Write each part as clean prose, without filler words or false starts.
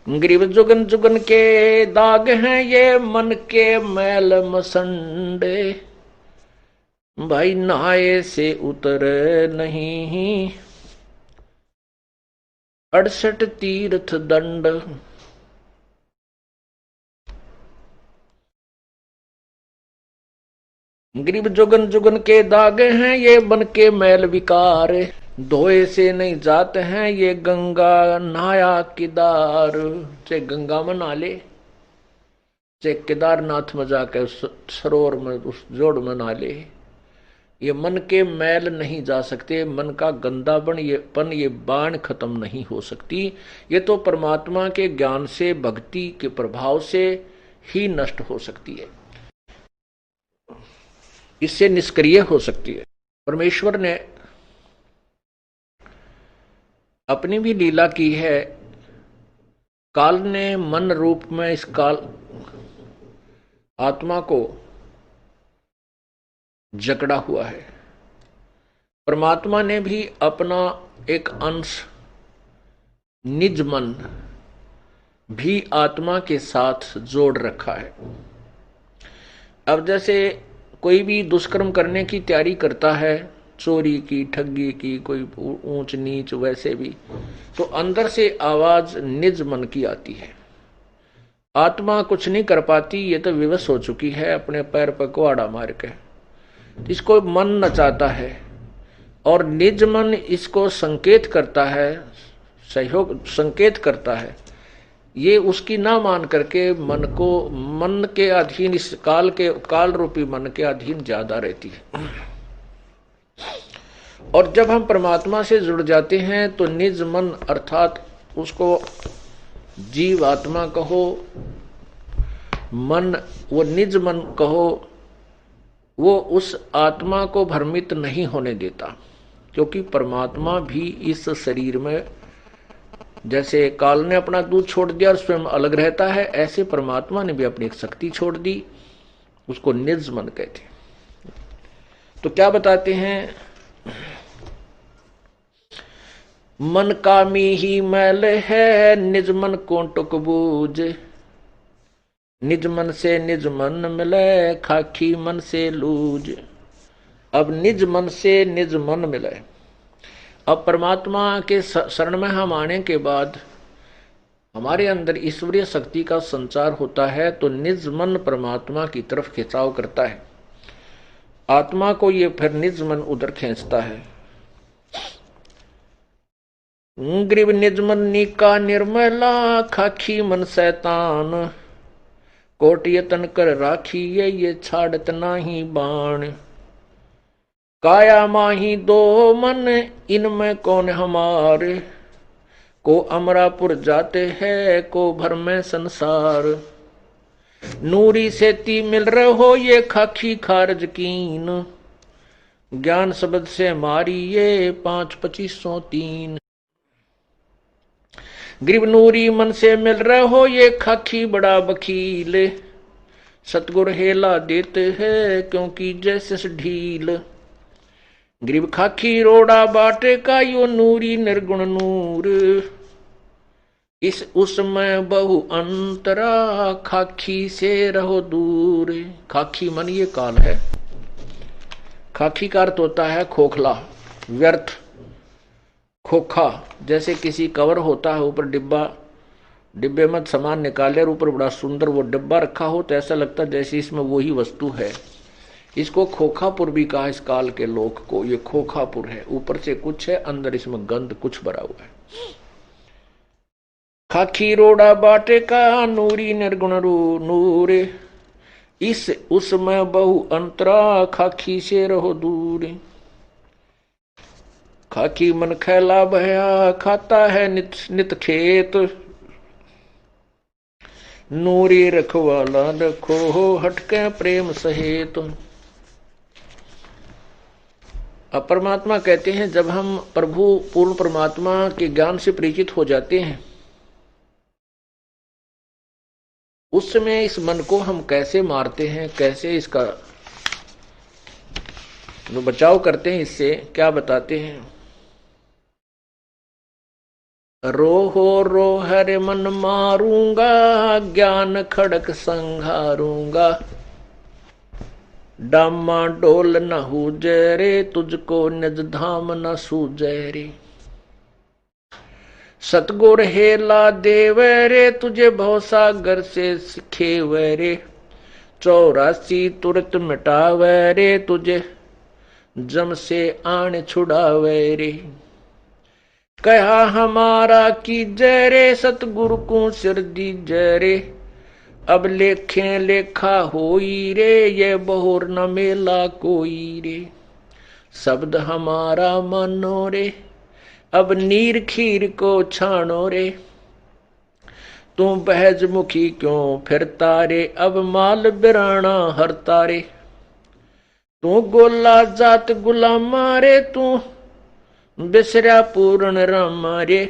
Grieve Jugan Jugan के दाग हैं ये मन के मैल मसंडे, भाई नहाए से उतर नहीं 68 तीर्थ दंड। ग्रीव जुगन जुगन के दाग हैं ये मन के मैल विकार, धोए से नहीं जाते हैं ये गंगा नहाया केदार। चाहे गंगा में नहा ले, चाहे केदारनाथ में जाकर उस सरोवर में उस जोड़ में नहा ले, ये मन के मैल नहीं जा सकते। मन का गंदापन ये बाण खत्म नहीं हो सकती। ये तो परमात्मा के ज्ञान से भक्ति के प्रभाव से ही नष्ट हो सकती है, इससे निष्क्रिय हो सकती है। परमेश्वर ने अपनी भी लीला की है। काल ने मन रूप में इस काल आत्मा को जकड़ा हुआ है। परमात्मा ने भी अपना एक अंश निज मन भी आत्मा के साथ जोड़ रखा है। अब जैसे कोई भी दुष्कर्म करने की तैयारी करता है, चोरी की, ठगी की, कोई ऊंच नीच, वैसे भी तो अंदर से आवाज निज मन की आती है। आत्मा कुछ नहीं कर पाती, ये तो विवश हो चुकी है अपने पैर पर कुहाड़ा मार के। इसको मन नचाता है और निज मन इसको संकेत करता है, सहयोग संकेत करता है। ये उसकी ना मान करके मन के अधीन, इस काल रूपी मन के अधीन ज्यादा रहती है। और जब हम परमात्मा से जुड़ जाते हैं तो निज मन अर्थात उसको जीव आत्मा कहो, मन, वो निज मन कहो, वो उस आत्मा को भ्रमित नहीं होने देता। क्योंकि परमात्मा भी इस शरीर में, जैसे काल ने अपना दूध छोड़ दिया और स्वयं अलग रहता है, ऐसे परमात्मा ने भी अपनी एक शक्ति छोड़ दी, उसको निज मन कहते। तो क्या बताते हैं, मन कामी ही मैल है निज मन को टुक बूझ, निज मन से निज मन मिले खाकी मन से लूज। अब निज मन से निज मन मिले। अब परमात्मा के शरण में हम आने के बाद हमारे अंदर ईश्वरीय शक्ति का संचार होता है, तो निज मन परमात्मा की तरफ खिंचाव करता है। आत्मा को ये फिर निज मन उधर खींचता है। ग्रीव निज मन नीका निर्मला खाखी मन शैतान, कोट यतन कर राखी ये छाड़त नाही बाण। काया माही दो मन इनमें कौन हमारे, को अमरापुर जाते हैं को भर में संसार। नूरी से ती मिल रहे हो ये खाखी खारज कीन, ज्ञान शब्द से मारी ये 5-2503। ग्रीव नूरी मन से मिल रहे हो ये खाखी बड़ा वकील, सतगुर हेला देते हैं क्योंकि जैसे ढील। ग्रीव खाखी रोड़ा बाटे का यो नूरी निर्गुण नूर, इस उसमें बहु अंतरा खाखी से रहो दूर। खाखी मन ये काल है। खाखी का अर्थ होता है खोखला, व्यर्थ, खोखा। जैसे किसी कवर होता है, ऊपर डिब्बे में सामान निकाले और ऊपर बड़ा सुंदर वो डिब्बा रखा हो, तो ऐसा लगता है जैसे इसमें वही वस्तु है। इसको खोखापुर भी कहा इस काल के लोक को। ये खोखापुर है, ऊपर से कुछ है, अंदर इसमें गंध कुछ भरा हुआ है। खाखी रोड़ा बाटे का नूरी निर्गुण नूर, इस उसमें बहु अंतरा खाखी से रहो दूर। खाकी मन खैला भया खाता है नित नित खेत, नूरी रखवाला रखो हटके प्रेम सहेत। अब परमात्मा कहते हैं, जब हम प्रभु पूर्ण परमात्मा के ज्ञान से परिचित हो जाते हैं, उस समय इस मन को हम कैसे मारते हैं, कैसे इसका जो बचाव करते हैं, इससे क्या बताते हैं। रोहो रो हरे मन मारूंगा, ज्ञान खड़क संघारूंगा। डामा डोल न हुजे रे, तुझको निज धाम न सूझे रे। सतगुर हेला देवे रे, तुझे भवसागर से सिखेवे रे। 84 तुरत मिटावे रे, तुझे जम से आन छुड़ावे रे। कहा हमारा की जय रे, सतगुरु को सिर दी जय रे। अब लेखे लेखा होई रे, ये बहुर न मेला कोई रे। शब्द हमारा मानो रे, अब नीर खीर को छानो रे। तू बहज मुखी क्यों फिरता रे, अब माल बिराना हरता रे। तू गोला जात गुलामा रे, तू बिसरा पूर्ण रामा रे।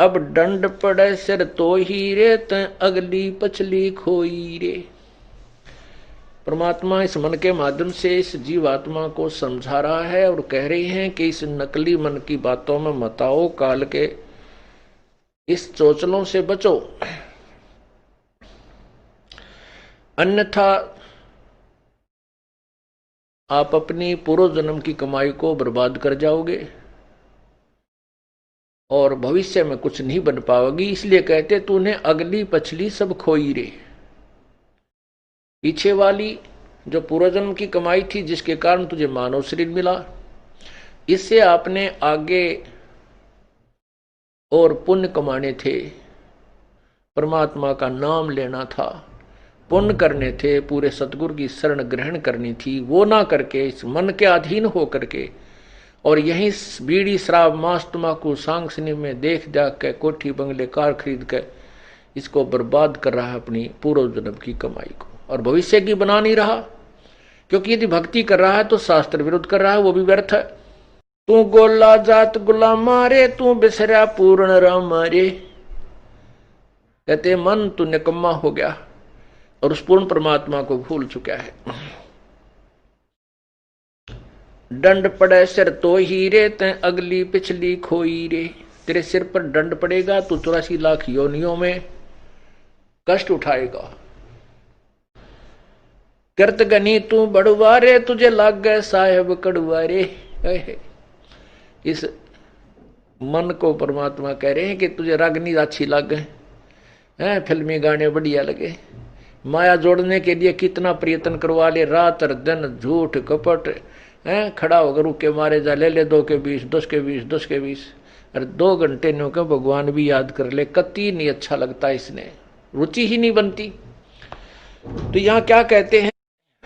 अब दंड पड़े सिर तो ही रे, त अगली पछली खोई रे। परमात्मा इस मन के माध्यम से इस जीवात्मा को समझा रहा है और कह रही हैं कि इस नकली मन की बातों में मत आओ, काल के इस चोचलों से बचो, अन्यथा आप अपनी पूर्व जन्म की कमाई को बर्बाद कर जाओगे और भविष्य में कुछ नहीं बन पाओगी। इसलिए कहते तूने अगली पछली सब खोई रे। पीछे वाली जो पूर्व जन्म की कमाई थी, जिसके कारण तुझे मानव शरीर मिला, इससे आपने आगे और पुण्य कमाने थे, परमात्मा का नाम लेना था, पुण्य करने थे, पूरे सतगुरु की शरण ग्रहण करनी थी। वो ना करके इस मन के अधीन हो करके और यही बीड़ी शराब मांस तम्बाकू सांगसनी में देख जाग के कोठी बंगले कार खरीद के इसको बर्बाद कर रहा है, अपनी पूर्व जन्म की कमाई को, और भविष्य की बना नहीं रहा। क्योंकि यदि भक्ति कर रहा है तो शास्त्र विरुद्ध कर रहा है, वो भी व्यर्थ है। तू गोला जात गुलामा रे, तू बिसरा पूर्ण रामा रे। कहते मन तू निकम्मा हो गया और उस पूर्ण परमात्मा को भूल चुका है। दंड पड़े सिर तो ही रे, ते अगली पिछली खोई रे। तेरे सिर पर दंड पड़ेगा, तू 84 लाख योनियों में कष्ट उठाएगा। करत गनी तू बड़ुआ रे, तुझे लाग गए साहेब कड़ुआ रे। इस मन को परमात्मा कह रहे हैं कि तुझे रागनी अच्छी लग गए, फिल्मी गाने बढ़िया लगे, माया जोड़ने के लिए कितना प्रयत्न करवा ले, रात और दिन झूठ कपट, खड़ा होकर रुके मारे जा, ले 2 के 20, 10 के 20, 10 के 20, और 2 घंटे नो के भगवान भी याद कर ले, कति नहीं अच्छा लगता, इसने रुचि ही नहीं बनती। तो यहाँ क्या कहते हैं,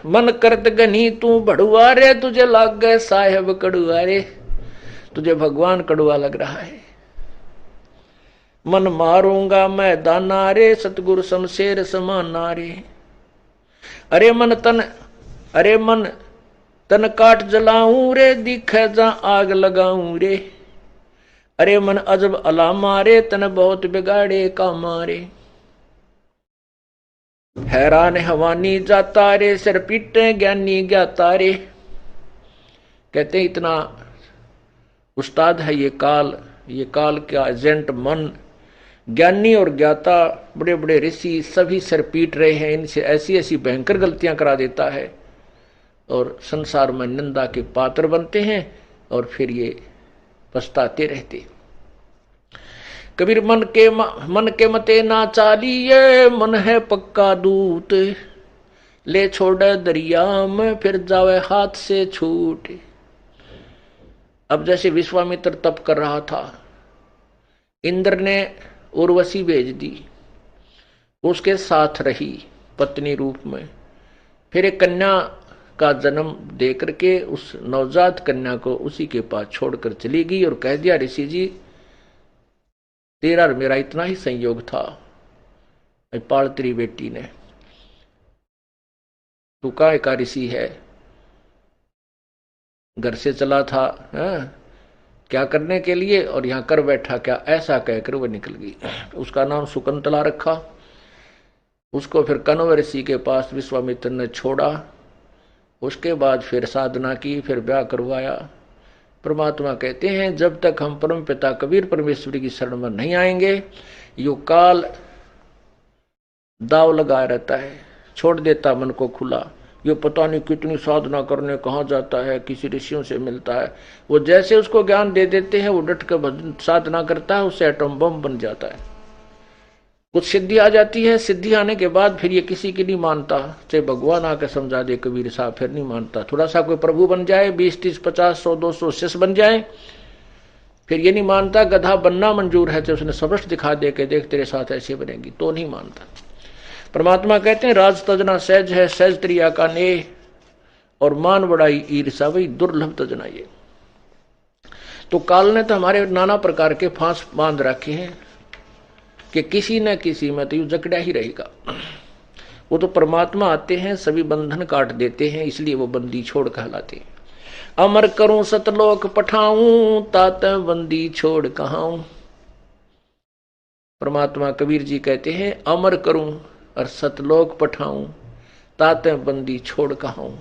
मन करत गनी तू बड़ुआ रे, तुझे लाग गए साहेब कड़ुआ रे। तुझे भगवान कड़ुआ लग रहा है। मन मारूंगा मैं दाना रे, सतगुरु शमशेर समाना रे। अरे मन तन काट जलाऊं रे, दिखे जा आग लगाऊं रे। अरे मन अजब अलामा रे, तन बहुत बिगाड़े कामा रे। हैरान हवानी जाता रे, सिर पीटे ज्ञानी ज्ञाता रे। कहते इतना उस्ताद है ये काल का एजेंट मन। ज्ञानी और ज्ञाता बड़े बड़े ऋषि सभी सिर पीट रहे हैं, इनसे ऐसी ऐसी भयंकर गलतियां करा देता है और संसार में निंदा के पात्र बनते हैं और फिर ये पछताते रहते। कबीर मन के मते ना चालिए, मन है पक्का दूत, ले छोड़े दरिया में फिर जावे हाथ से छूट। अब जैसे विश्वामित्र तप कर रहा था, इंद्र ने उर्वशी भेज दी, उसके साथ रही पत्नी रूप में, फिर एक कन्या का जन्म दे करके उस नवजात कन्या को उसी के पास छोड़कर चली गई और कह दिया, ऋषि जी तेरा और मेरा इतना ही संयोग था, पाल तेरी बेटी ने, तू का एक ऋषि है, घर से चला था क्या करने के लिए और यहां कर बैठा क्या, ऐसा कहकर वह निकल गई। उसका नाम शकुंतला रखा। उसको फिर कण्व ऋषि के पास विश्वामित्र ने छोड़ा। उसके बाद फिर साधना की, फिर ब्याह करवाया, परमात्मा कहते हैं जब तक हम परम पिता कबीर परमेश्वर की शरण में नहीं आएंगे, यो काल दाव लगाया रहता है, छोड़ देता मन को खुला। यो पता नहीं कितनी साधना करने कहाँ जाता है, किसी ऋषियों से मिलता है, वो जैसे उसको ज्ञान दे देते हैं वो डट कर भजन साधना करता है, उससे एटम बम बन जाता है। कुछ सिद्धि आ जाती है, सिद्धि आने के बाद फिर ये किसी की नहीं मानता, चाहे भगवान आकर समझा दे कबीर साहब, फिर नहीं मानता। थोड़ा सा कोई प्रभु बन जाए, 20 30 50 100 200 शिष्य बन जाए, फिर ये नहीं मानता। गधा बनना मंजूर है, चाहे उसने सबस्ट दिखा दे के देख तेरे साथ ऐसे बनेगी, तो नहीं मानता। परमात्मा कहते हैं राज तजना सहज है, सहज त्रिया का नेह, और मान बड़ाई ईर्षा वही दुर्लभ तजना ये। तो काल ने तो हमारे नाना प्रकार के फांस बांध रखे हैं कि किसी न किसी में तो यू जकड़ा ही रहेगा। वो तो परमात्मा आते हैं, सभी बंधन काट देते हैं, इसलिए वो बंदी छोड़ कहलाते हैं। अमर करूं सतलोक पठाऊं, तात बंदी छोड़ कहाऊं। परमात्मा कबीर जी कहते हैं अमर करूं और सतलोक पठाऊं, तात बंदी छोड़ कहाऊं।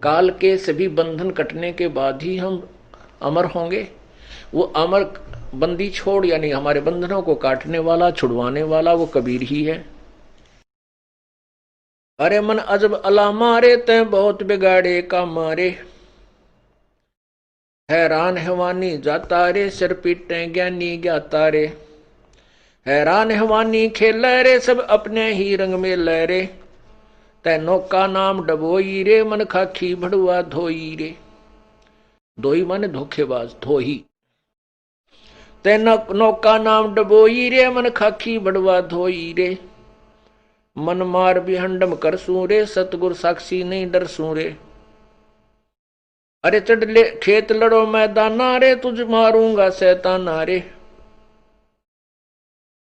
काल के सभी बंधन कटने के बाद ही हम अमर होंगे। वो अमर बंदी छोड़ यानी हमारे बंधनों को काटने वाला, छुड़वाने वाला वो कबीर ही है। अरे मन अजब अला मारे, तै बहुत बिगाड़े का मारे, हैरान हैवानी जाता रे, सिर पीटे ज्ञानी ज्ञाता रे। हैरान हैवानी खेल रे, सब अपने ही रंग में ले रे, तै नौका नाम डबोई रे, मन खाखी भड़ुआ धोई रे। धोई माने धोखेबाज, धोही। तै नौका नाम डबोई रे, मन खाखी भड़ुआ धोई रे। मन मार बिहंडम कर सू रे, सतगुर साक्षी नहीं डर सू रे। अरे चढ़ ले खेत लड़ो मैदाना रे, तुझ मारूंगा शैताना रे।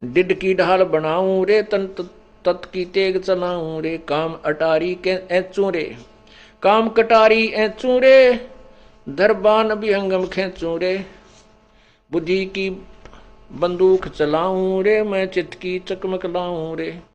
डिड की ढाल बनाऊं रे, तन तत् की तेग चलाऊं रे। काम अटारी के ऐचू रे, काम कटारी ऐचू रे, दरबान विहंगम खेचू रे। बुद्धि की बंदूक चलाऊं रे, मैं चित्त की चकमक लाऊं रे।